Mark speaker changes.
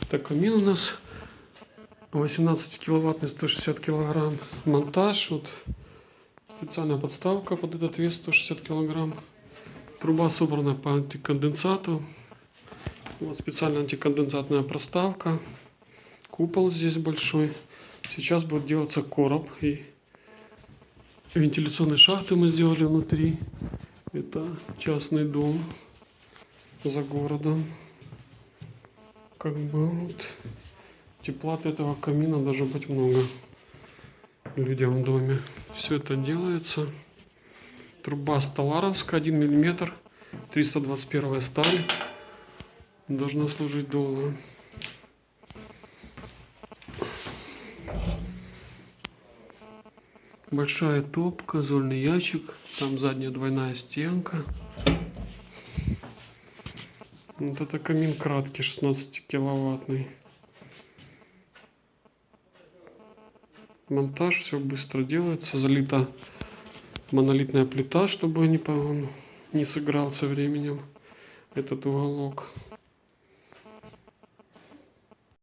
Speaker 1: Так, камин у нас 18 киловаттный, 160 килограмм. Монтаж, вот специальная подставка под этот вес 160 килограмм. Труба собрана по антиконденсату. Вот специальная антиконденсатная проставка. Купол здесь большой. Сейчас будет делаться короб. И вентиляционные шахты мы сделали внутри. Это частный дом за городом. Как бы вот тепла от этого камина должно быть много людям в доме. Все это делается. Труба столаровская, 1 мм, 321 сталь. Должна служить долго. Большая топка, зольный ящик. Там задняя двойная стенка. Вот это камин краткий, 16 киловаттный. Монтаж, все быстро делается. Залита монолитная плита, чтобы он не сыграл со временем этот уголок.